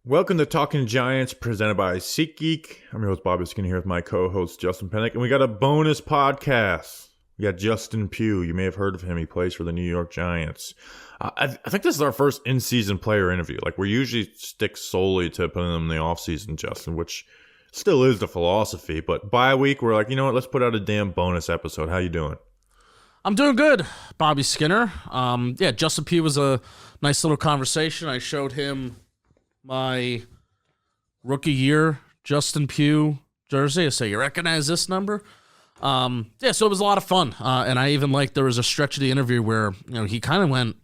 Welcome to Talking Giants, presented by SeatGeek. I'm your host, Bobby Skinner, here with my co-host, Justin Pennick, and we got a bonus podcast. We got Justin Pugh. You may have heard of him. He plays for the New York Giants. I think this is our first in-season player interview. Like, we usually stick solely to putting them in the offseason, Justin, which still is the philosophy. But bye week, we're like, you know what? Let's put out a damn bonus episode. How you doing? I'm doing good, Bobby Skinner. Justin Pugh was a nice little conversation. I showed him my rookie year Justin Pugh jersey. I say, you recognize this number? So it was a lot of fun. And I even there was a stretch of the interview where, he kind of went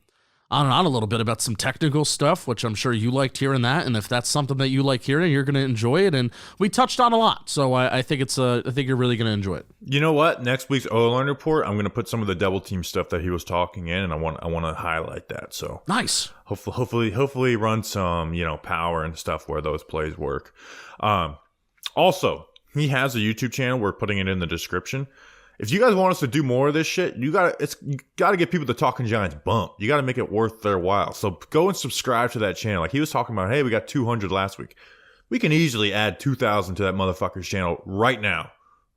on and on a little bit about some technical stuff, which I'm sure you liked hearing that. And if that's something that you like hearing, you're going to enjoy it. And we touched on a lot. So I think I think you're really going to enjoy it. You know what? Next week's O-line report, I'm going to put some of the double team stuff that he was talking in, and I want to highlight that. So nice. Hopefully run some, power and stuff where those plays work. Also, he has a YouTube channel. We're putting it in the description. If you guys want us to do more of this shit, you gotta get people to Talking Giants bump. You gotta make it worth their while. So go and subscribe to that channel. Like he was talking about, hey, we got 200 last week. We can easily add 2,000 to that motherfucker's channel right now.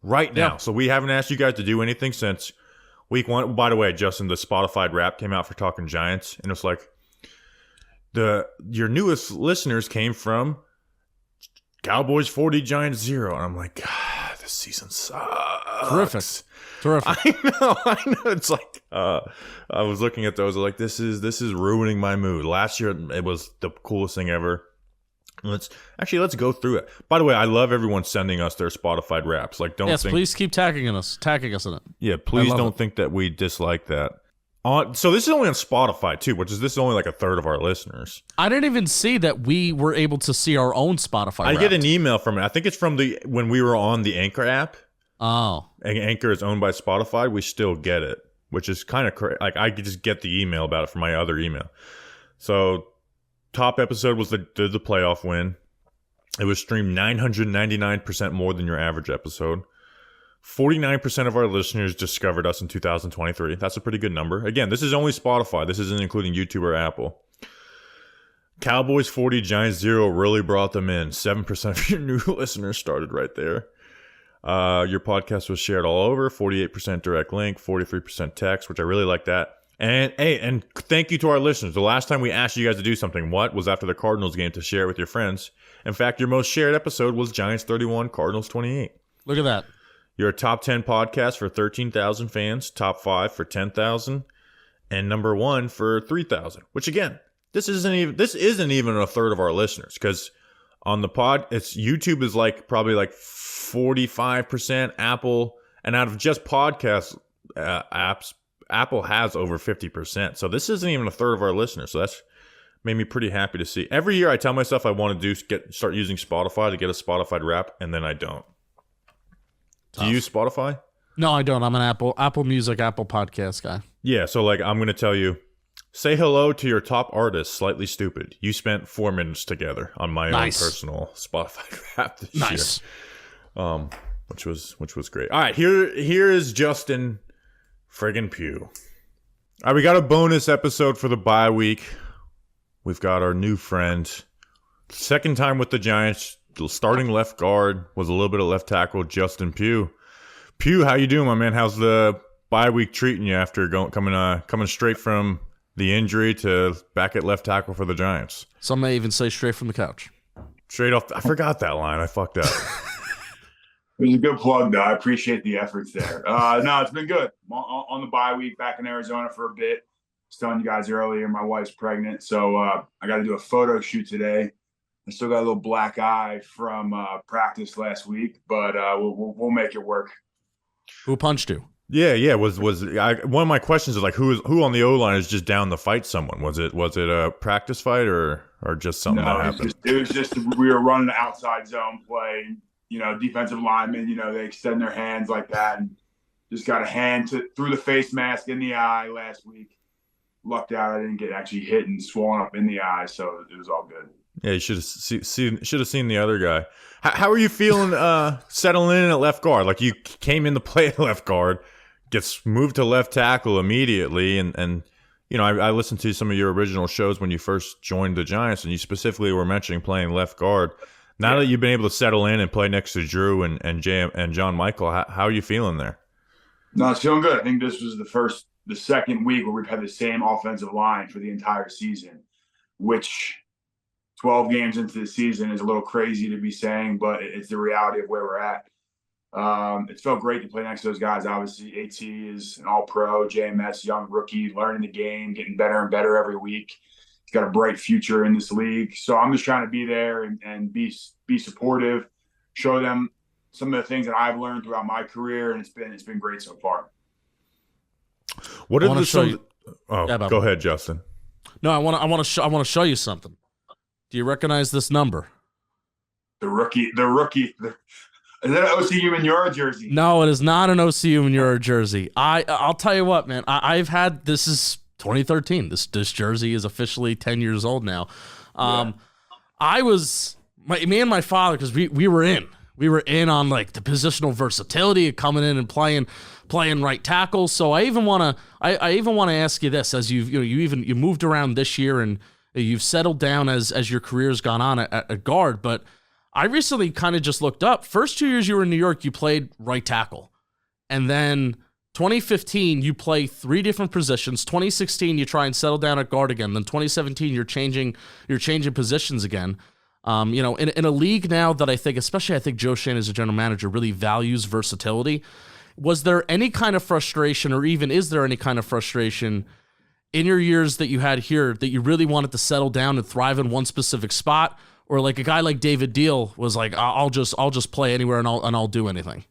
Yeah. So we haven't asked you guys to do anything since week 1. By the way, Justin, the Spotify rap came out for Talking Giants, and it's like your newest listeners came from Cowboys 40, Giants 0. And I'm like, God, this season sucks. Terrific. I know. It's like I was looking at those, like this is ruining my mood. Last year it was the coolest thing ever. Let's go through it. By the way, I love everyone sending us their Spotify raps. Like, please keep tagging us in it. Yeah, please don't think that we dislike that. So this is only on Spotify too, this is only like a third of our listeners. I didn't even see that we were able to see our own Spotify. I get an email from it. I think it's from when we were on the Anchor app. Oh, and Anchor is owned by Spotify. We still get it, which is kind of crazy. Like I could just get the email about it from my other email. So top episode was the playoff win. It was streamed 999% more than your average episode. 49% of our listeners discovered us in 2023. That's a pretty good number. Again, this is only Spotify. This isn't including YouTube or Apple. Cowboys 40, Giants 0 really brought them in. 7% of your new listeners started right there. Your podcast was shared all over. 48% direct link, 43% text, which I really like that. And thank you to our listeners. The last time we asked you guys to do something, was after the Cardinals game to share it with your friends. In fact, your most shared episode was Giants 31, Cardinals 28. Look at that. You're a top 10 podcast for 13,000 fans, top 5 for 10,000, and number 1 for 3,000. Which again, this isn't even a third of our listeners, because on the pod, YouTube is probably 45%, Apple, and out of just podcast apps, Apple has over 50%. So this isn't even a third of our listeners. So that's made me pretty happy to see. Every year I tell myself I want to start using Spotify to get a Spotify rap, and then I don't. Do you use Spotify? No, I don't. I'm an Apple Music, Apple Podcast guy. Yeah, so I'm going to tell you, say hello to your top artist, Slightly Stupid. You spent 4 minutes together on my own personal Spotify rap this year. Which was great. All right, here is Justin friggin' Pugh. All right, we got a bonus episode for the bye week. We've got our new friend, second time with the Giants. Starting left guard, was a little bit of left tackle, Justin Pugh. Pugh, how you doing, my man? How's the bye week treating you after coming straight from the injury to back at left tackle for the Giants? Some may even say straight from the couch. Straight off. I forgot that line. I fucked up. It was a good plug, though. I appreciate the efforts there. No, it's been good. On the bye week, back in Arizona for a bit. I was telling you guys earlier, my wife's pregnant, so I got to do a photo shoot today. I still got a little black eye from practice last week, but we'll make it work. Who punched you? Yeah. One of my questions is who on the O-line is just down to fight someone? Was it a practice fight or just something that happened? It was just we were running the outside zone play. Defensive linemen, they extend their hands like that, and just got a hand through the face mask in the eye last week. Lucked out I didn't get actually hit and swollen up in the eye, so it was all good. Yeah, you should have seen the other guy. How are you feeling settling in at left guard? You came in to play at left guard, gets moved to left tackle immediately, and I listened to some of your original shows when you first joined the Giants, and you specifically were mentioning playing left guard. Now that you've been able to settle in and play next to Drew and John Michael, how are you feeling there? No, it's feeling good. I think this was the second week where we've had the same offensive line for the entire season, which 12 games into the season is a little crazy to be saying, but it's the reality of where we're at. It's felt great to play next to those guys. Obviously, AT is an all-pro, JMS, young rookie, learning the game, getting better and better every week. He's got a bright future in this league. So I'm just trying to be there and be supportive, show them some of the things that I've learned throughout my career, and it's been great so far. What are go ahead, Justin. No, I want to show you something. Do you recognize this number? The rookie. Is that an OCU Manura jersey? No, it is not an OCU Manura jersey. I'll tell you what, man. I've had, this is 2013. This jersey is officially 10 years old now. Me and my father, because we were in on like the positional versatility of coming in and playing right tackle. So I even want to ask you this, as you moved around this year and you've settled down as your career's gone on at guard, but I recently kind of just looked up. First 2 years you were in New York, you played right tackle. And then 2015, you play 3 different positions. 2016, you try and settle down at guard again. Then 2017, you're changing positions again. In a league now that I think Joe Shane as a general manager really values versatility. Was there any kind of frustration, or even is there any kind of frustration in your years that you had here that you really wanted to settle down and thrive in one specific spot? Or like a guy like David Deal was like, I'll just play anywhere and I'll do anything.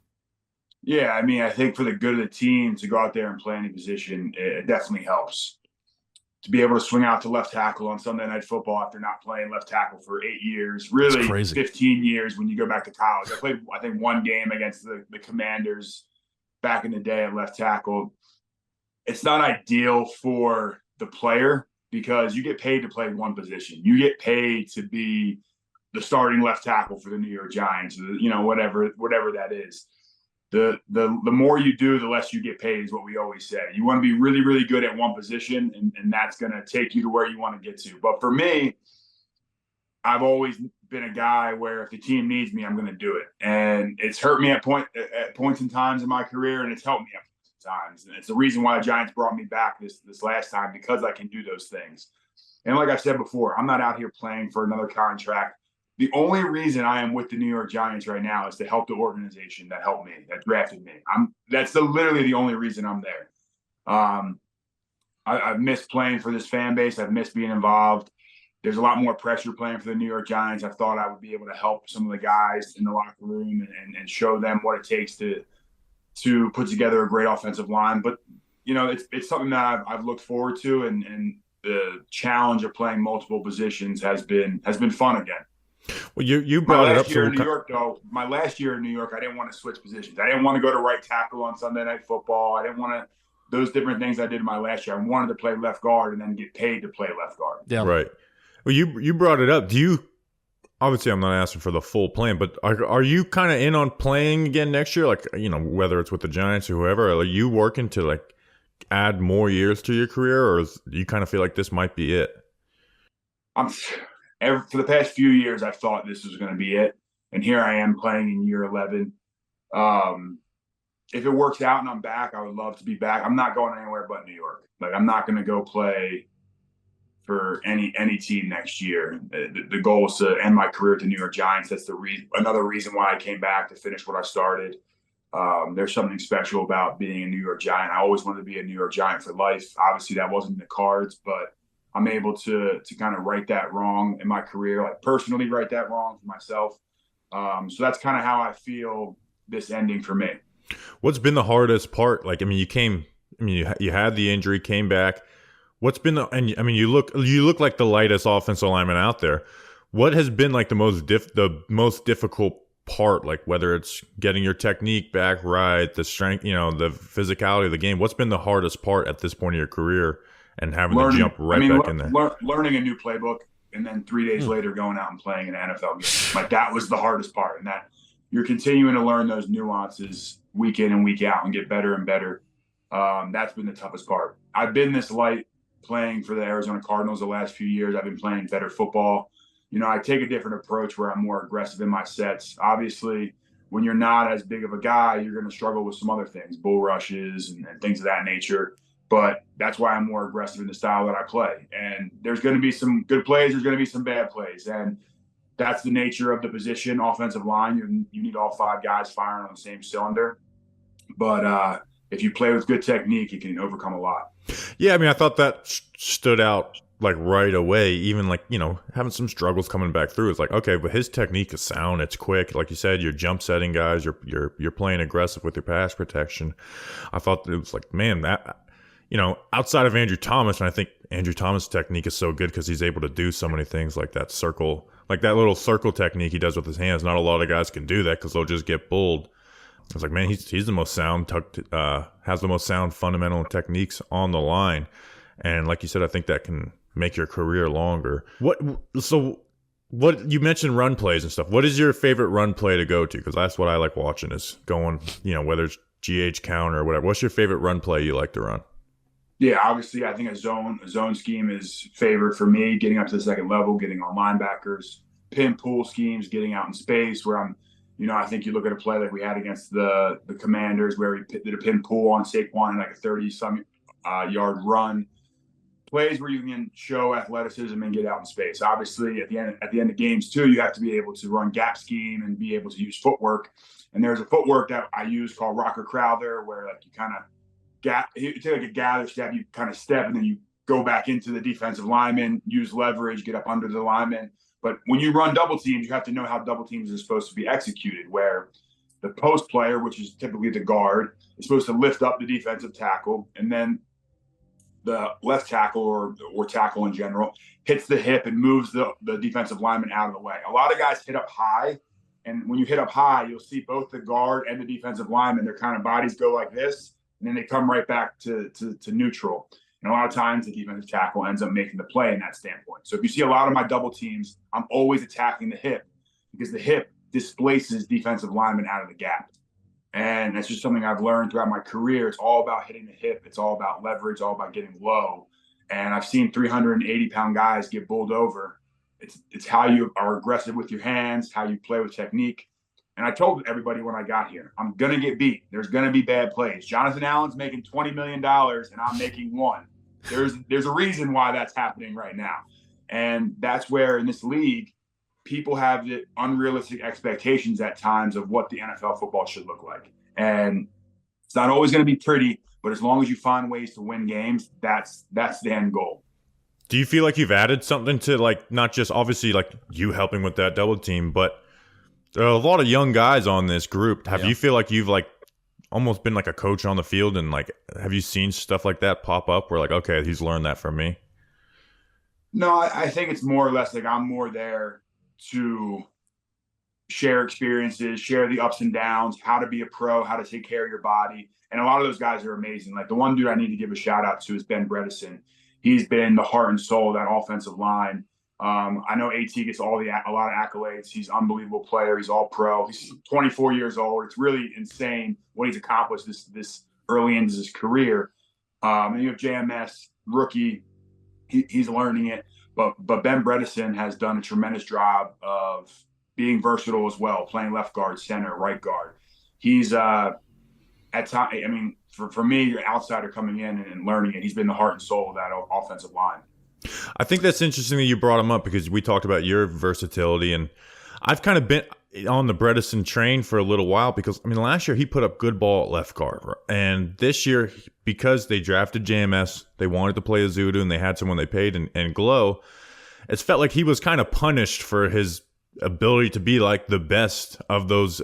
Yeah, I mean, I think for the good of the team to go out there and play any position, it definitely helps. To be able to swing out to left tackle on Sunday Night Football after not playing left tackle for 8 years, really 15 years when you go back to college. I played, I think, 1 game against the Commanders back in the day at left tackle. It's not ideal for the player because you get paid to play one position. You get paid to be the starting left tackle for the New York Giants, whatever that is. The more you do, the less you get paid is what we always say. You want to be really, really good at one position, and that's going to take you to where you want to get to. But for me, I've always been a guy where if the team needs me, I'm going to do it. And it's hurt me at points and times in my career, and it's helped me at points and times. And it's the reason why the Giants brought me back this last time, because I can do those things. And like I said before, I'm not out here playing for another contract. The only reason I am with the New York Giants right now is to help the organization that helped me, that drafted me. That's literally the only reason I'm there. I've missed playing for this fan base. I've missed being involved. There's a lot more pressure playing for the New York Giants. I thought I would be able to help some of the guys in the locker room and show them what it takes to put together a great offensive line. But, it's something that I've looked forward to, and the challenge of playing multiple positions has been fun again. Well, you brought it up. My last year in New York, I didn't want to switch positions. I didn't want to go to right tackle on Sunday Night Football. I didn't want to those different things I did in my last year. I wanted to play left guard and then get paid to play left guard. Yeah, right. Well, you brought it up. Obviously, I'm not asking for the full plan, but are you kind of in on playing again next year? Like, whether it's with the Giants or whoever, are you working to like add more years to your career, or do you kind of feel like this might be it? For the past few years, I thought this was going to be it. And here I am playing in year 11. If it works out and I'm back, I would love to be back. I'm not going anywhere but New York. Like, I'm not going to go play for any team next year. The goal is to end my career at the New York Giants. That's another reason why I came back, to finish what I started. There's something special about being a New York Giant. I always wanted to be a New York Giant for life. Obviously, that wasn't in the cards, but I'm able to kind of right that wrong in my career, like personally right that wrong for myself. So that's kind of how I feel this ending for me. What's been the hardest part? Like, you had the injury, came back. What's been you look like the lightest offensive lineman out there. What has been like the most difficult part? Like, whether it's getting your technique back right, the strength, the physicality of the game. What's been the hardest part at this point of your career? And having to jump back in there. Learning a new playbook, and then 3 days later going out and playing an NFL game. Like, that was the hardest part. And that you're continuing to learn those nuances week in and week out and get better and better. That's been the toughest part. I've been this light playing for the Arizona Cardinals the last few years. I've been playing better football. I take a different approach where I'm more aggressive in my sets. Obviously, when you're not as big of a guy, you're going to struggle with some other things, bull rushes and things of that nature. But that's why I'm more aggressive in the style that I play. And there's going to be some good plays. There's going to be some bad plays. And that's the nature of the position, offensive line. You need all 5 guys firing on the same cylinder. But if you play with good technique, you can overcome a lot. Yeah, I mean, I thought that stood out like right away, even like, having some struggles coming back through. It's like, okay, but his technique is sound. It's quick. Like you said, you're jump setting guys. You're playing aggressive with your pass protection. I thought it was like, man, that, outside of Andrew Thomas, and I think Andrew Thomas' technique is so good because he's able to do so many things like that circle, like that little circle technique he does with his hands. Not a lot of guys can do that because they'll just get bulled. I was like, man, he's the most sound, has the most sound fundamental techniques on the line. And like you said, I think that can make your career longer. What you mentioned run plays and stuff. What is your favorite run play to go to? Because that's what I like watching is going, whether it's GH counter or whatever. What's your favorite run play you like to run? Yeah, obviously, I think a zone scheme is favored for me, getting up to the second level, getting on linebackers, pin pull schemes, getting out in space where I'm, I think you look at a play like we had against the Commanders where we did a pin pull on Saquon in like a 30-some yard run. Plays where you can show athleticism and get out in space. Obviously, at the end of games too, you have to be able to run gap scheme and be able to use footwork. And there's a footwork that I use called Rocker Crowther, where like you kind of you take like a gather step, you kind of step, and then you go back into the defensive lineman, use leverage, get up under the lineman. But when you run double teams, you have to know how double teams are supposed to be executed, where the post player, which is typically the guard, is supposed to lift up the defensive tackle, and then the left tackle or tackle in general hits the hip and moves the defensive lineman out of the way. A lot of guys hit up high, and when you hit up high, you'll see both the guard and the defensive lineman, their kind of bodies go like this, and then they come right back to neutral. And a lot of times the defensive tackle ends up making the play in that standpoint. So if you see a lot of my double teams, I'm always attacking the hip because the hip displaces defensive linemen out of the gap. And that's just something I've learned throughout my career. It's all about hitting the hip. It's all about leverage, all about getting low. And I've seen 380-pound guys get bowled over. It's how you are aggressive with your hands, how you play with technique. And I told everybody when I got here, I'm going to get beat. There's going to be bad plays. Jonathan Allen's making $20 million, and I'm making $1 million. There's a reason why that's happening right now. And that's where in this league, people have the unrealistic expectations at times of what the NFL football should look like. And it's not always going to be pretty, but as long as you find ways to win games, that's the end goal. Do you feel like you've added something to, like, not just obviously like you helping with that double team, but there are a lot of young guys on this group. Have you feel like you've like almost been like a coach on the field, and like have you seen stuff like that pop up where like, okay, he's learned that from me? No, I think it's more or less like I'm more there to share experiences, share the ups and downs, how to be a pro, how to take care of your body. And a lot of those guys are amazing. Like the one dude I need to give a shout out to is Ben Bredesen. He's been the heart and soul of that offensive line. I know AT gets a lot of accolades. He's an unbelievable player. He's all pro. He's 24 years old. It's really insane what he's accomplished this early into his career. And you have JMS, rookie. He's learning it. But Ben Bredesen has done a tremendous job of being versatile as well, playing left guard, center, right guard. He's at time. I mean, for me, an outsider coming in and learning it, he's been the heart and soul of that offensive line. I think that's interesting that you brought him up because we talked about your versatility, and I've kind of been on the Bredesen train for a little while because, I mean, last year he put up good ball at left guard. And this year, because they drafted JMS, they wanted to play Azudu, and they had someone they paid and Glow, it's felt like he was kind of punished for his ability to be like the best of those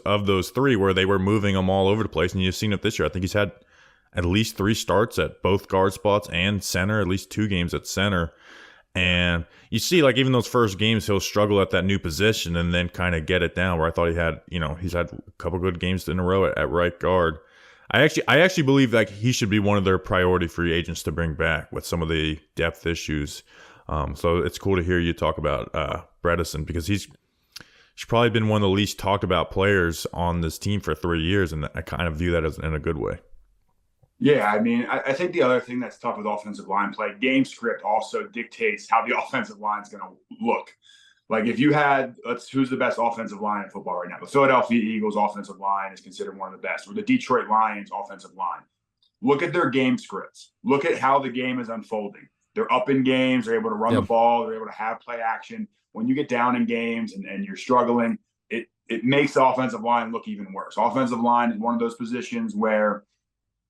three, where they were moving him all over the place. And you've seen it this year. I think he's had at least 3 starts at both guard spots and center, at least 2 games at center. And you see, like, even those first games, he'll struggle at that new position and then kind of get it down, where I thought he's had a couple good games in a row at right guard. I actually believe like he should be one of their priority free agents to bring back with some of the depth issues. So it's cool to hear you talk about Bredesen, because he's probably been one of the least talked about players on this team for 3 years, and I kind of view that as in a good way. Yeah, I mean, I think the other thing that's tough with offensive line play, game script also dictates how the offensive line is going to look. Like if you had, who's the best offensive line in football right now? The Philadelphia Eagles offensive line is considered one of the best, or the Detroit Lions offensive line. Look at their game scripts. Look at how the game is unfolding. They're up in games. They're able to run the ball. They're able to have play action. When you get down in games and you're struggling, it makes the offensive line look even worse. Offensive line is one of those positions where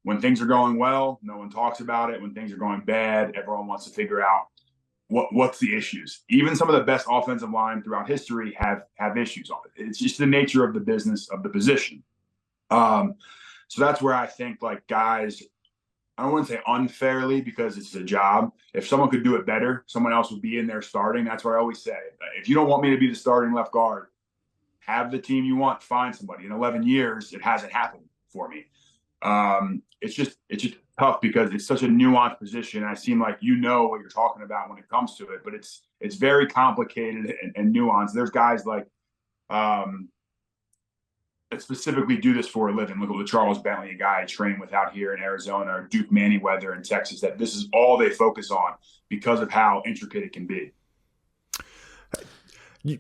when things are going well, no one talks about it. When things are going bad, everyone wants to figure out what's the issues. Even some of the best offensive line throughout history have issues on it. It's just the nature of the business of the position. So that's where I think like guys, I don't want to say unfairly because it's a job. If someone could do it better, someone else would be in there starting. That's what I always say. If you don't want me to be the starting left guard, have the team you want, find somebody. In 11 years, it hasn't happened for me. It's just tough because it's such a nuanced position. I seem like you know what you're talking about when it comes to it, but it's very complicated and nuanced. There's guys like that specifically do this for a living. Look at the Charles Bentley, a guy I train with out here in Arizona, or Duke Manyweather in Texas, that this is all they focus on because of how intricate it can be.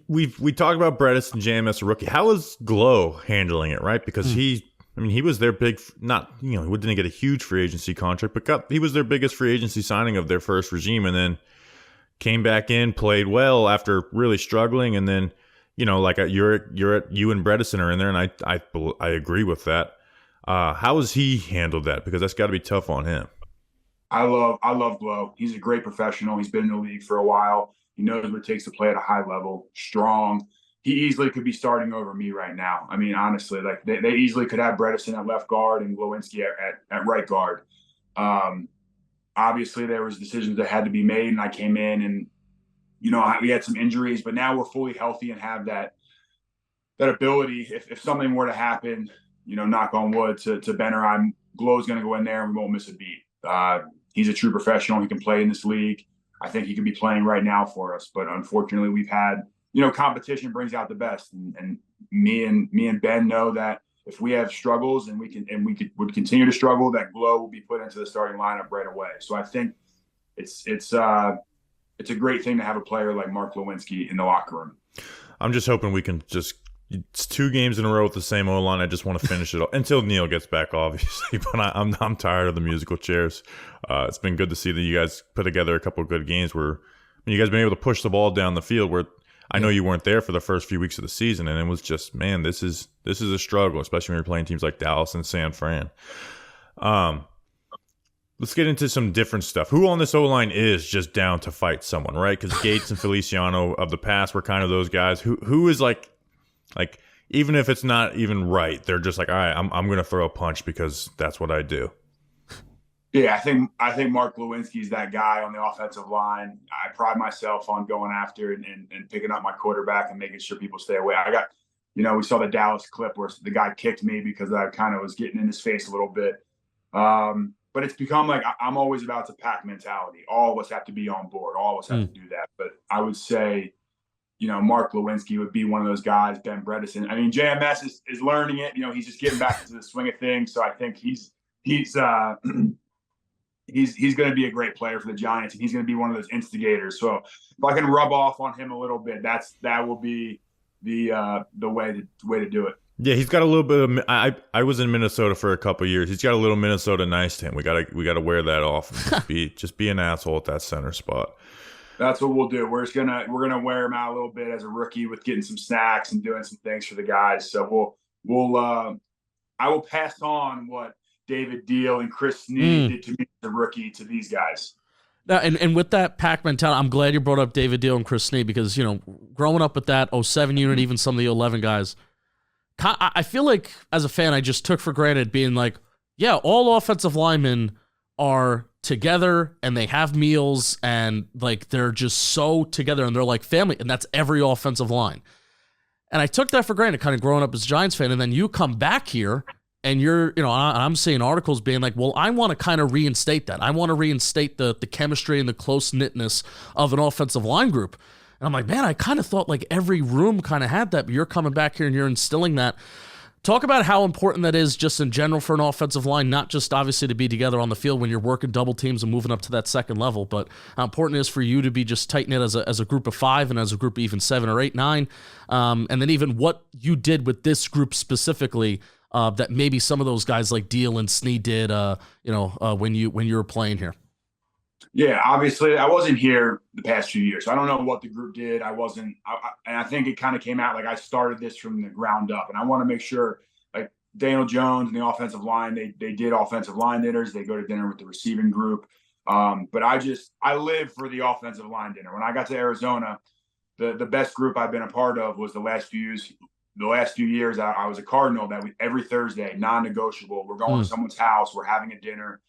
We talked about Bredesen Jam as a rookie. How is Glow handling it, right? Because he was their big, he didn't get a huge free agency contract, but he was their biggest free agency signing of their first regime, and then came back in, played well after really struggling, and then, you and Bredesen are in there, and I agree with that. How has he handled that? Because that's got to be tough on him. I love Glow. He's a great professional. He's been in the league for a while. He knows what it takes to play at a high level, strong. He easily could be starting over me right now. I mean, honestly, like they easily could have Bredesen at left guard and Glowinski at right guard. Obviously, there was decisions that had to be made, and I came in and, we had some injuries, but now we're fully healthy and have that ability. If something were to happen, knock on wood, to Ben or I, Glow's going to go in there and we won't miss a beat. He's a true professional. He can play in this league. I think he could be playing right now for us, but unfortunately we've had, competition brings out the best. And me and Ben know that if we have struggles and would continue to struggle, that Glow will be put into the starting lineup right away. So I think it's a great thing to have a player like Mark Lewinsky in the locker room. I'm just hoping we can it's 2 games in a row with the same O-line. I just want to finish it until Neil gets back, obviously. But I'm tired of the musical chairs. It's been good to see that you guys put together a couple of good games where you guys been able to push the ball down the field. Where I know you weren't there for the first few weeks of the season, and it was just, man, this is a struggle, especially when you're playing teams like Dallas and San Fran. Let's get into some different stuff. Who on this O-line is just down to fight someone, right? Because Gates and Feliciano of the past were kind of those guys. Who is like even if it's not even right, they're just like, all right, I'm going to throw a punch because that's what I do. Yeah, I think Mark Lewinsky's that guy on the offensive line. I pride myself on going after and picking up my quarterback and making sure people stay away. We saw the Dallas clip where the guy kicked me because I kind of was getting in his face a little bit. But it's become like I'm always about the pack mentality. All of us have to be on board. All of us have to do that. But I would say, Mark Lewinsky would be one of those guys, Ben Bredesen. I mean, JMS is learning it. He's just getting back into the swing of things. So I think he's going to be a great player for the Giants, and he's going to be one of those instigators. So if I can rub off on him a little bit, that will be the way to do it. Yeah, he's got a little bit of. I was in Minnesota for a couple of years. He's got a little Minnesota nice to him. We gotta wear that off. And just be an asshole at that center spot. That's what we'll do. We're gonna wear him out a little bit as a rookie with getting some snacks and doing some things for the guys. So I will pass on what David Deal and Chris Snead did to me as a rookie to these guys. Now, and with that pack mentality, I'm glad you brought up David Deal and Chris Snead because growing up with that 07 unit, even some of the 11 guys, I feel like as a fan, I just took for granted being like, yeah, all offensive linemen are together and they have meals and like they're just so together and they're like family, and that's every offensive line. And I took that for granted kind of growing up as a Giants fan, and then you come back here and you're, I'm seeing articles being like, well, I want to kind of reinstate that. I want to reinstate the chemistry and the close-knitness of an offensive line group. And I'm like, man, I kind of thought like every room kind of had that, but you're coming back here and you're instilling that. Talk about how important that is just in general for an offensive line, not just obviously to be together on the field when you're working double teams and moving up to that second level, but how important it is for you to be just tight-knit as a group of 5 and as a group of even 7 or 8, 9. And then even what you did with this group specifically that maybe some of those guys like Deal and Snee did, when you were playing here. Yeah, obviously, I wasn't here the past few years. So I don't know what the group did. And I think it kind of came out like I started this from the ground up. And I want to make sure, like Daniel Jones and the offensive line, they did offensive line dinners. They go to dinner with the receiving group. But I live for the offensive line dinner. When I got to Arizona, the best group I've been a part of was the last few years. I was a Cardinal that every Thursday, non-negotiable, we're going to someone's house, we're having a dinner.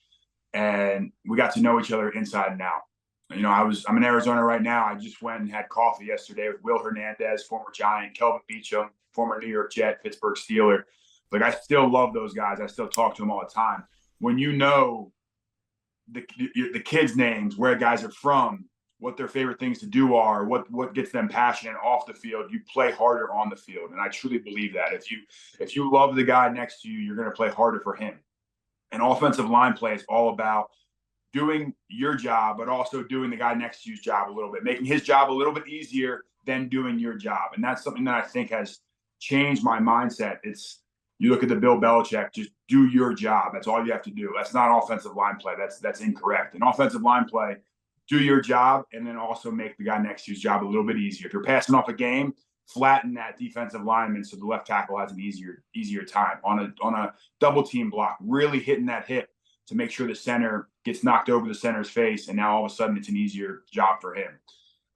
And we got to know each other inside and out. I'm in Arizona right now. I just went and had coffee yesterday with Will Hernandez, former Giant, Kelvin Beachum, former New York Jet, Pittsburgh Steeler. Like, I still love those guys. I still talk to them all the time. When you know the kids' names, where guys are from, what their favorite things to do are, what gets them passionate off the field, you play harder on the field. And I truly believe that. If you love the guy next to you, you're going to play harder for him. And offensive line play is all about doing your job, but also doing the guy next to you's job a little bit, making his job a little bit easier than doing your job. And that's something that I think has changed my mindset. You look at the Bill Belichick, just do your job. That's all you have to do. That's not offensive line play. That's incorrect. In offensive line play, do your job and then also make the guy next to you's job a little bit easier. If you're passing off a game, flatten that defensive lineman so the left tackle has an easier time on a double team block, really hitting that hip to make sure the center gets knocked over the center's face, and now all of a sudden it's an easier job for him.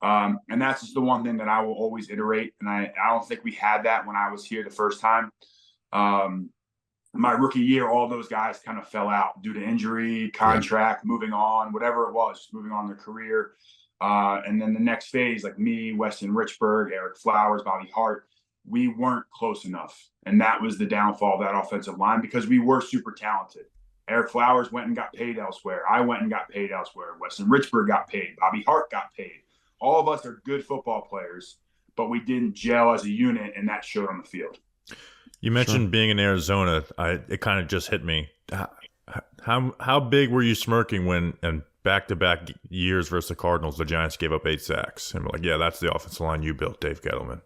And that's just the one thing that I will always iterate, and I don't think we had that when I was here the first time. My rookie year, all those guys kind of fell out due to injury, contract, moving on, whatever it was, moving on their career. And then the next phase, like me, Weston Richburg, Eric Flowers, Bobby Hart, we weren't close enough. And that was the downfall of that offensive line because we were super talented. Eric Flowers went and got paid elsewhere. I went and got paid elsewhere. Weston Richburg got paid. Bobby Hart got paid. All of us are good football players, but we didn't gel as a unit, and that showed on the field. You mentioned being in Arizona. It kind of just hit me. How big were you smirking when and back-to-back years versus the Cardinals, the Giants gave up 8 sacks? And we're like, yeah, that's the offensive line you built, Dave Gettleman.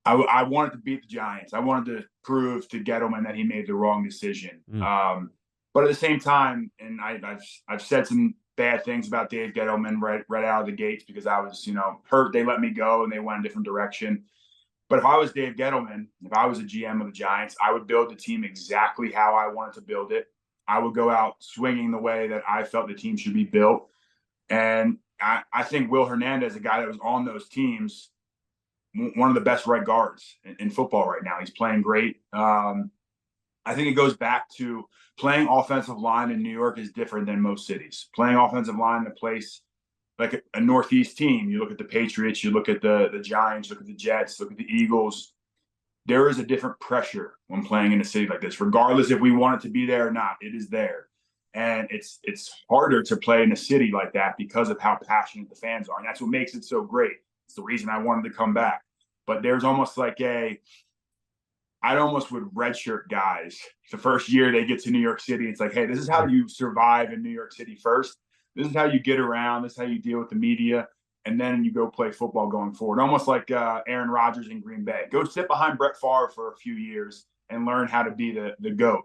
I wanted to beat the Giants. I wanted to prove to Gettleman that he made the wrong decision. But at the same time, and I've said some bad things about Dave Gettleman right out of the gates because I was, hurt. They let me go and they went a different direction. But if I was Dave Gettleman, if I was a GM of the Giants, I would build the team exactly how I wanted to build it. I would go out swinging the way that I felt the team should be built. And I think Will Hernandez, a guy that was on those teams, one of the best right guards in football right now. He's playing great. I think it goes back to playing offensive line in New York is different than most cities. Playing offensive line in a place like a Northeast team, you look at the Patriots, you look at the Giants, look at the Jets, look at the Eagles. There is a different pressure when playing in a city like this, regardless if we want it to be there or not. It is there. And it's harder to play in a city like that because of how passionate the fans are. And that's what makes it so great. It's the reason I wanted to come back. But there's almost like I almost would redshirt guys. The first year they get to New York City, it's like, hey, this is how you survive in New York City first. This is how you get around. This is how you deal with the media. And then you go play football going forward. Almost like Aaron Rodgers in Green Bay. Go sit behind Brett Favre for a few years and learn how to be the GOAT.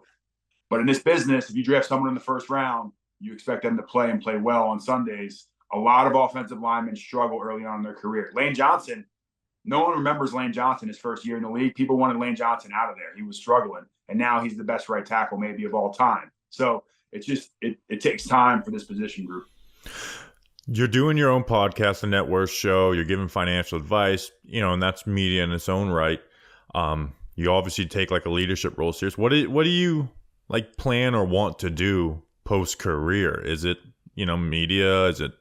But in this business, if you draft someone in the first round, you expect them to play and play well on Sundays. A lot of offensive linemen struggle early on in their career. Lane Johnson, no one remembers Lane Johnson his first year in the league. People wanted Lane Johnson out of there. He was struggling. And now he's the best right tackle maybe of all time. So it's just it takes time for this position group. You're doing your own podcast, the Net Worth Show. You're giving financial advice, and that's media in its own right. You obviously take like a leadership role serious. What do you like plan or want to do post career? Is it media? Is it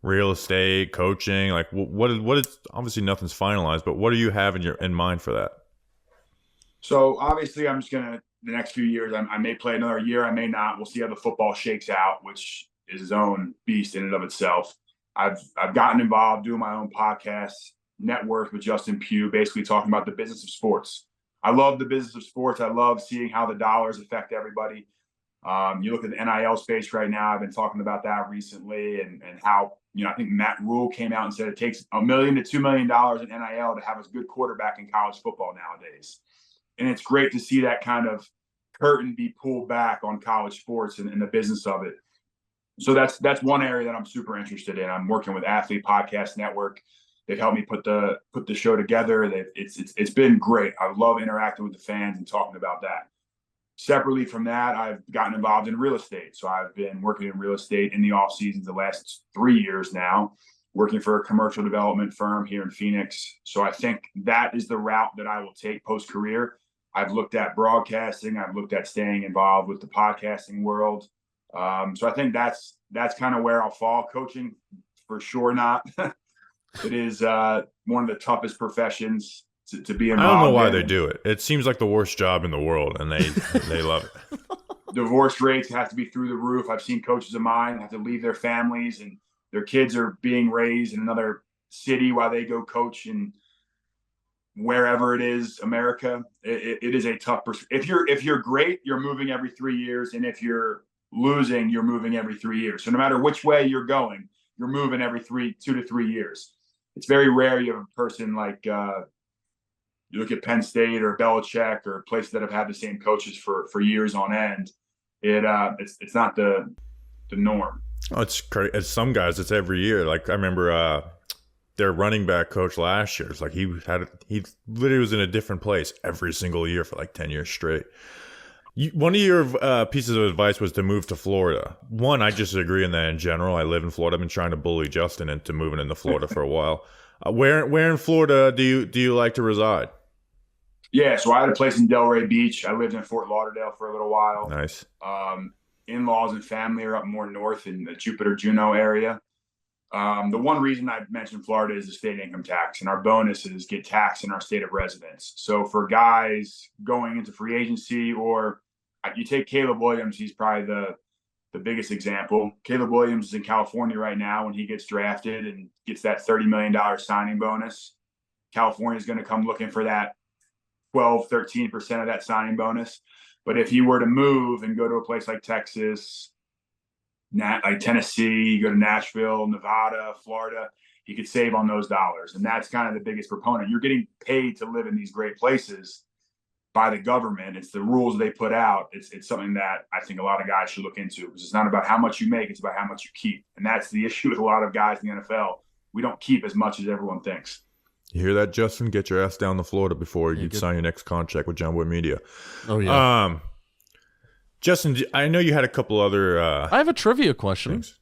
real estate, coaching? Like what is obviously nothing's finalized, but what do you have in mind for that? So obviously I'm just gonna the next few years I may play another year, I may not. We'll see how the football shakes out, which is his own beast in and of itself. I've gotten involved doing my own podcasts. Net Worth with Justin Pugh, basically talking about the business of sports. I love the business of sports. I love seeing how the dollars affect everybody. You look at the NIL space right now. I've been talking about that recently, and how, I think Matt Rule came out and said it takes $1 million to $2 million in NIL to have a good quarterback in college football nowadays. And it's great to see that kind of curtain be pulled back on college sports and the business of it. So that's one area that I'm super interested in. I'm working with Athlete Podcast Network. They've helped me put the show together. It's been great. I love interacting with the fans and talking about that. Separately from that, I've gotten involved in real estate. So I've been working in real estate in the off seasons the last 3 years now, working for a commercial development firm here in Phoenix. So I think that is the route that I will take post-career. I've looked at broadcasting. I've looked at staying involved with the podcasting world. So I think that's kind of where I'll fall. Coaching, for sure not. It is one of the toughest professions to be involved in. I don't know why they do it. It seems like the worst job in the world, and they love it. Divorce rates have to be through the roof. I've seen coaches of mine have to leave their families, and their kids are being raised in another city while they go coach in wherever it is, America. It is a tough. If you're great, you're moving every 3 years, and if you're losing, you're moving every 3 years. So no matter which way you're going, you're moving every 2 to 3 years. It's very rare you have a person like you look at Penn State or Belichick or places that have had the same coaches for years on end. It's not the norm. Oh, it's crazy. As some guys, it's every year. Like I remember their running back coach last year. It's like he literally was in a different place every single year for like 10 years straight. One of your pieces of advice was to move to Florida. One, I just agree in that in general. I live in Florida. I've been trying to bully Justin into moving into Florida for a while. Where in Florida do you like to reside? Yeah, so I had a place in Delray Beach. I lived in Fort Lauderdale for a little while. Nice. In-laws and family are up more north in the Jupiter-Juneau area. The one reason I mentioned Florida is the state income tax, and our bonuses get taxed in our state of residence. So for guys going into free agency, or you take Caleb Williams, he's probably the biggest example. Caleb Williams is in California right now. When he gets drafted and gets that $30 million signing bonus, California is going to come looking for that 12-13% of that signing bonus. But if he were to move and go to a place like Texas, like Tennessee, go to Nashville, Nevada, Florida, he could save on those dollars. And that's kind of the biggest proponent. You're getting paid to live in these great places by the government. It's the rules they put out. It's something that I think a lot of guys should look into, because it's not about how much you make, it's about how much you keep. And that's the issue with a lot of guys in the NFL. We don't keep as much as everyone thinks. You hear that, Justin? Get your ass down to Florida before you sign your next contract with John Boy Media. Oh, yeah. Justin, I know you had a couple other I have a trivia question. things.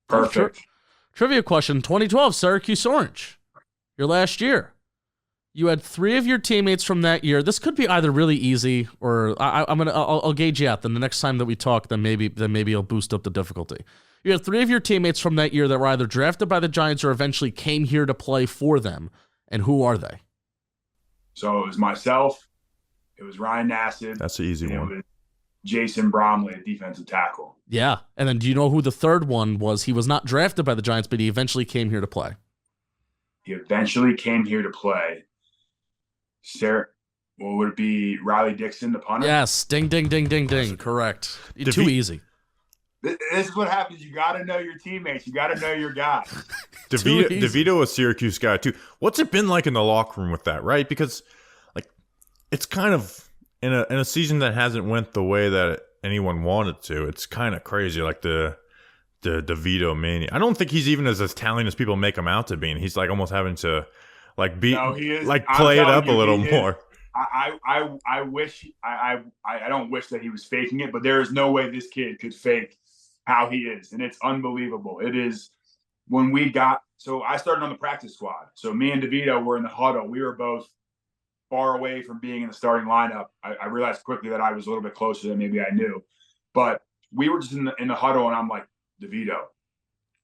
Perfect. Trivia question. 2012, Syracuse Orange. Your last year. You had 3 of your teammates from that year. This could be either really easy, or I'll gauge you out. Then the next time that we talk, then maybe I'll boost up the difficulty. You had 3 of your teammates from that year that were either drafted by the Giants or eventually came here to play for them. And who are they? So it was myself. It was Ryan Nassib. That's the easy and one. It was Jason Bromley, a defensive tackle. Yeah. And then do you know who the third one was? He was not drafted by the Giants, but he eventually came here to play. He eventually came here to play. Would it be Riley Dixon, the punter? Yes. Ding, ding, ding, ding, ding. Correct. Too easy. This is what happens. You got to know your teammates. You got to know your guy. Devito, a Syracuse guy too. What's it been like in the locker room with that, right? Because like it's kind of in a season that hasn't went the way that anyone wanted to. It's kind of crazy, like the Devito mania. I don't think he's even as talented as people make him out to be. And he's like almost having to like be like play it up a little more. I wish I don't wish that he was faking it, but there is no way this kid could fake how he is, and it's unbelievable. It is. When we got, so I started on the practice squad. So me and Devito were in the huddle. We were both far away from being in the starting lineup. I realized quickly that I was a little bit closer than maybe I knew, but we were just in the huddle, and I'm like, Devito,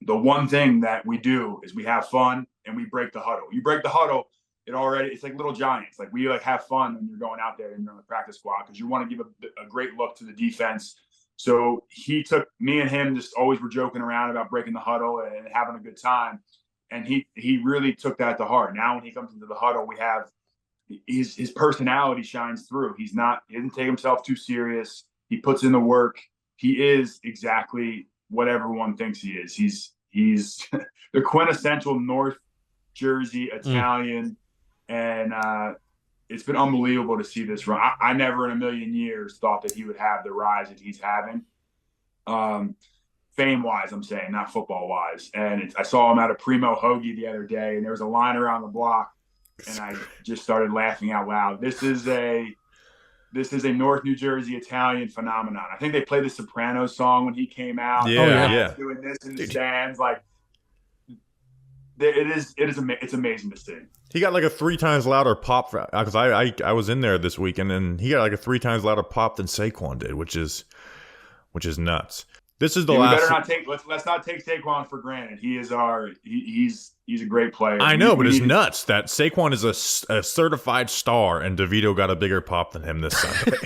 the one thing that we do is we have fun and we break the huddle. You break the huddle, it's like little giants. Like we have fun when you're going out there and you're on the practice squad, because you want to give a great look to the defense. So he took me and him, just always were joking around about breaking the huddle and having a good time. and he really took that to heart. Now when he comes into the huddle, we have his personality shines through. He doesn't take himself too serious. He puts in the work. He is exactly what everyone thinks he is. He's the quintessential North Jersey Italian, and it's been unbelievable to see this run. I never in a million years thought that he would have the rise that he's having. Fame-wise, I'm saying, not football-wise. And I saw him at a Primo Hoagie the other day, and there was a line around the block, and I just started laughing out loud. This is a North New Jersey Italian phenomenon. I think they played the Sopranos song when he came out. Yeah. Doing this in the stands, like it's amazing to see. He got like a 3 times louder pop because I was in there this weekend, and he got like a 3 times louder pop than Saquon did, which is nuts. This is the last. Let's not take Saquon for granted. He is he's a great player. I know, but it's nuts that Saquon is a certified star, and Devito got a bigger pop than him this Sunday.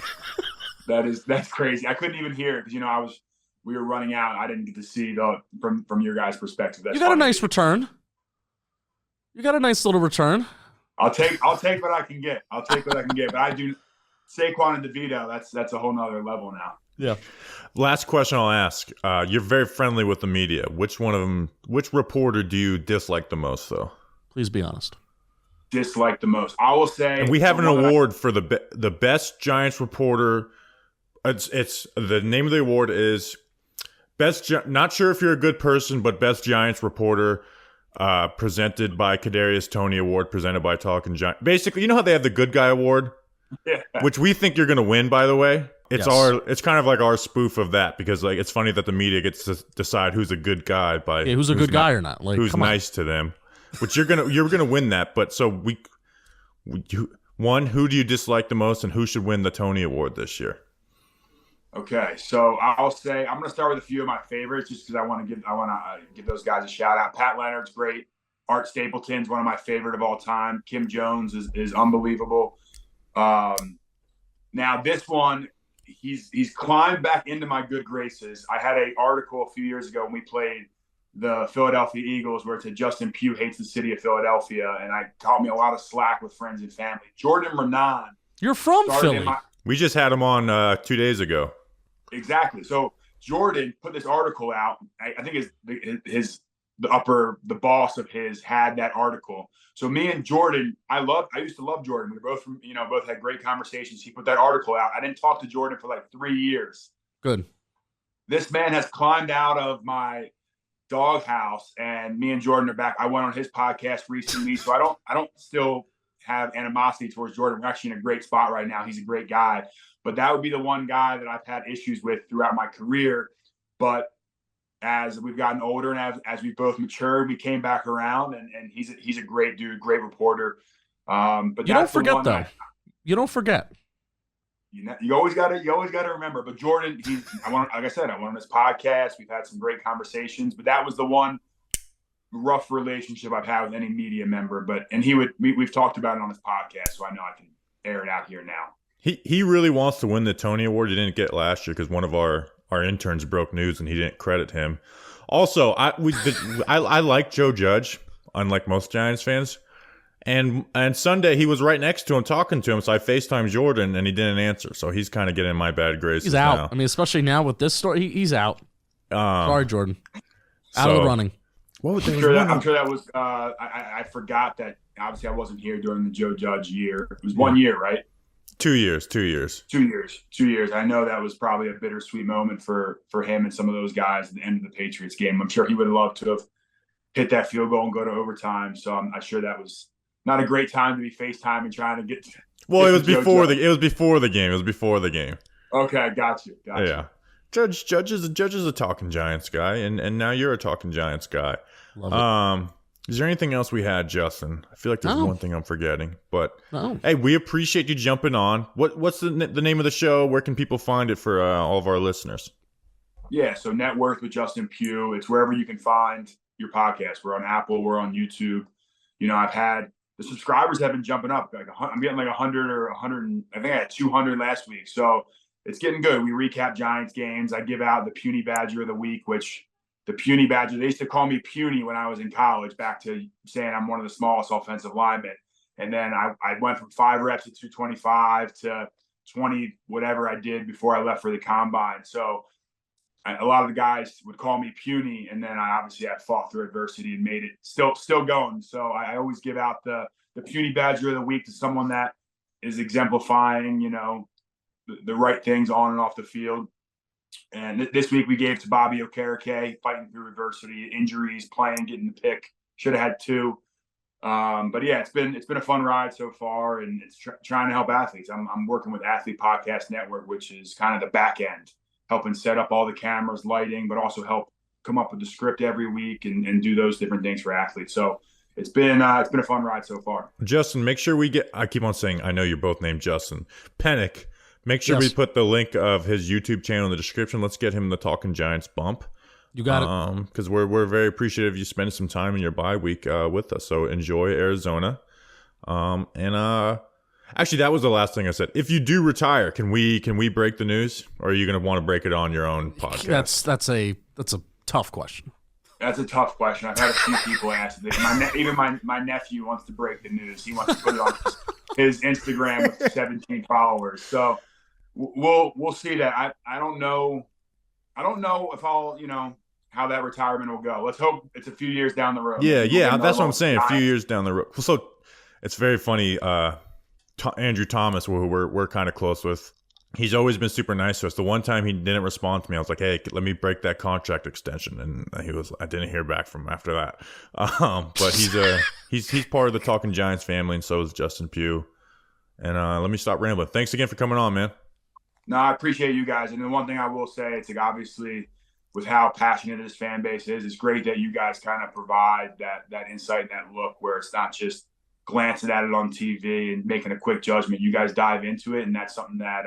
That's crazy. I couldn't even hear it because we were running out. I didn't get to see from your guys' perspective. You got a nice return. You got a nice little return. I'll take what I can get. But I do Saquon and Devito. That's a whole nother level now. Yeah. Last question I'll ask. You're very friendly with the media. Which reporter do you dislike the most, though? Please be honest. Dislike the most. I will say. And we have an award for the best Giants reporter. It's the name of the award is best. Not sure if you're a good person, but best Giants reporter. Presented by Kadarius Toney Award, presented by Talking Giant. Basically, you know how they have the Good Guy Award, which we think you're going to win. By the way, it's kind of like our spoof of that because like it's funny that the media gets to decide who's a good guy by who's a good guy or not, like who's nice to them. Which you're gonna win that. But so who do you dislike the most, and who should win the Toney Award this year? Okay, so I'll say I'm going to start with a few of my favorites, just because I want to give those guys a shout out. Pat Leonard's great. Art Stapleton's one of my favorite of all time. Kim Jones is unbelievable. Now this one, he's climbed back into my good graces. I had an article a few years ago when we played the Philadelphia Eagles where it said Justin Pugh hates the city of Philadelphia, and I caught me a lot of slack with friends and family. Jordan Renan. You're from Philly. We just had him on 2 days ago. Exactly. So Jordan put this article out. I think the boss of his had that article. So me and Jordan, I used to love Jordan. We both had great conversations. He put that article out. I didn't talk to Jordan for like 3 years. Good. This man has climbed out of my doghouse, and me and Jordan are back. I went on his podcast recently, so I don't still have animosity towards Jordan. We're actually in a great spot right now. He's a great guy. But that would be the one guy that I've had issues with throughout my career. But as we've gotten older and as we've both matured, we came back around, and he's a great dude, great reporter. But you don't forget, though. You don't forget. You always got to remember. But Jordan, like I said, I went on this podcast. We've had some great conversations. But that was the one rough relationship I've had with any media member. We've talked about it on his podcast, so I know I can air it out here now. He really wants to win the Toney Award. He didn't get it last year because one of our interns broke news and he didn't credit him. Also, I like Joe Judge, unlike most Giants fans. And Sunday he was right next to him talking to him, so I FaceTimed Jordan and he didn't answer. So he's kind of getting in my bad graces. He's out. Now. I mean, especially now with this story, he's out. Sorry, Jordan. Out of the running. I'm sure that was. I forgot that. Obviously, I wasn't here during the Joe Judge year. It was 1 year, right? 2 years. 2 years. I know that was probably a bittersweet moment for him and some of those guys at the end of the Patriots game. I'm sure he would have loved to have hit that field goal and go to overtime. So I'm sure that was not a great time to be FaceTiming trying to get. Well, it was before the game. Okay, got you. Yeah, Judge is a Talking Giants guy, and now you're a Talking Giants guy. Love it. Is there anything else we had, Justin? I feel like there's one thing I'm forgetting, but no. Hey, we appreciate you jumping on. What's the name of the show? Where can people find it for all of our listeners? Yeah, so Net Worth with Justin Pugh. It's wherever you can find your podcast. We're on Apple. We're on YouTube. I've had the subscribers have been jumping up. I'm getting like 100 or 100. I think I had 200 last week. So it's getting good. We recap Giants games. I give out the Puny Badger of the Week, which the puny badger. They used to call me puny when I was in college, back to saying I'm one of the smallest offensive linemen. And then I went from 5 reps at 225 to 20, whatever I did before I left for the combine. So a lot of the guys would call me puny, and then I obviously had fought through adversity and made it still going. So I always give out the puny badger of the week to someone that is exemplifying, the right things on and off the field. And this week we gave to Bobby Okereke, fighting through adversity, injuries, playing, getting the pick. Should have had 2. But yeah, it's been a fun ride so far, and it's trying to help athletes. I'm working with Athlete Podcast Network, which is kind of the back end, helping set up all the cameras, lighting, but also help come up with the script every week and do those different things for athletes. So it's been a fun ride so far. Justin, make sure I keep on saying, I know you're both named Justin. Pennick, make sure we put the link of his YouTube channel in the description. Let's get him the Talking Giants bump. You got it. Because we're very appreciative of you spending some time in your bye week with us. So enjoy Arizona. Actually, that was the last thing I said. If you do retire, can we break the news, or are you going to want to break it on your own podcast? That's a tough question. That's a tough question. I've had a few people ask it. Even my nephew wants to break the news. He wants to put it on his Instagram with 17 followers. So we'll see that. I don't know if I'll how that retirement will go. Let's hope it's a few years down the road. Yeah. That's what I'm saying. A few years down the road. So it's very funny. Andrew Thomas, who we're kind of close with, he's always been super nice to us. The one time he didn't respond to me, I was like, "Hey, let me break that contract extension," and I didn't hear back from him after that. But he's part of the Talking Giants family, and so is Justin Pugh. And let me stop rambling. Thanks again for coming on, man. No, I appreciate you guys. And the one thing I will say, it's like, obviously, with how passionate this fan base is, it's great that you guys kind of provide that insight and that look, where it's not just glancing at it on TV and making a quick judgment. You guys dive into it, and that's something that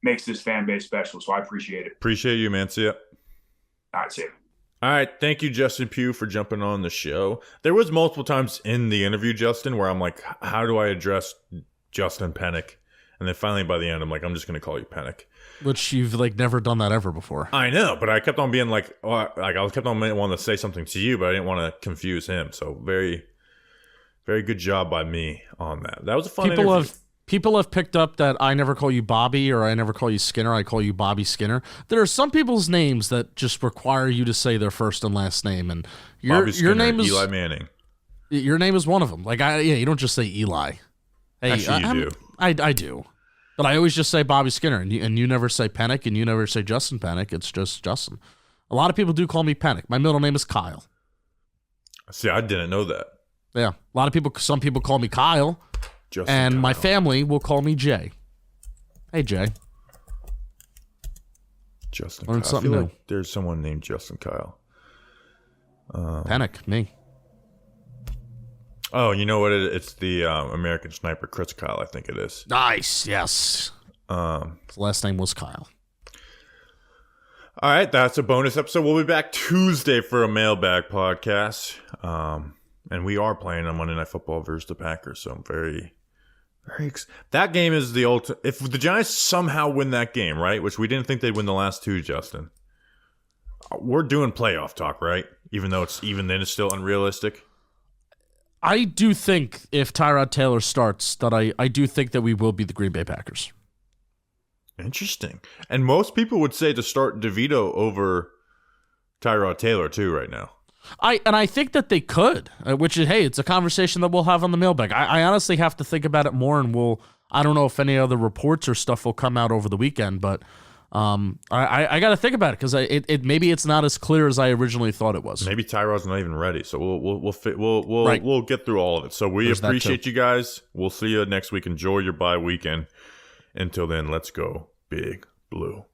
makes this fan base special. So I appreciate it. Appreciate you, man. See ya. All right, see ya. All right, thank you, Justin Pugh, for jumping on the show. There was multiple times in the interview, Justin, where I'm like, how do I address Justin Pennick? And then finally, by the end, I'm like, I'm just going to call you Pennick. Which you've never done that ever before. I know, but I kept on being I kept on wanting to say something to you, but I didn't want to confuse him. So very, very good job by me on that. That was a fun interview. People have picked up that I never call you Bobby, or I never call you Skinner. I call you Bobby Skinner. There are some people's names that just require you to say their first and last name, and Bobby Skinner, your name is Eli Manning. Your name is one of them. You don't just say Eli. Hey, actually, you do. I do, but I always just say Bobby Skinner, and you never say Pennick, and you never say Justin Pennick. It's just Justin. A lot of people do call me Pennick. My middle name is Kyle. See, I didn't know that. Yeah, a lot of people. Some people call me Kyle. And Kyle. My family will call me Jay. Hey, Jay. Justin Learn Kyle. something I feel new. like there's someone named Justin Kyle. Pennick, me. Oh, you know what? It's the American Sniper, Chris Kyle, I think it is. Nice, yes. His last name was Kyle. All right, that's a bonus episode. We'll be back Tuesday for a mailbag podcast. And we are playing on Monday Night Football versus the Packers, so I'm very that game is the ultimate. If the Giants somehow win that game, right, which we didn't think they'd win the last 2, Justin, we're doing playoff talk, right? Even though even then it's still unrealistic. I do think if Tyrod Taylor starts, that I do think that we will be the Green Bay Packers. Interesting. And most people would say to start Devito over Tyrod Taylor too right now. I think that they could, which is, hey, it's a conversation that we'll have on the mailbag. I honestly have to think about it more, and I don't know if any other reports or stuff will come out over the weekend, but I got to think about it, because maybe it's not as clear as I originally thought it was. Maybe Tyrod's not even ready, so we'll get through all of it. So we appreciate you guys. We'll see you next week. Enjoy your bye weekend. Until then, let's go Big Blue.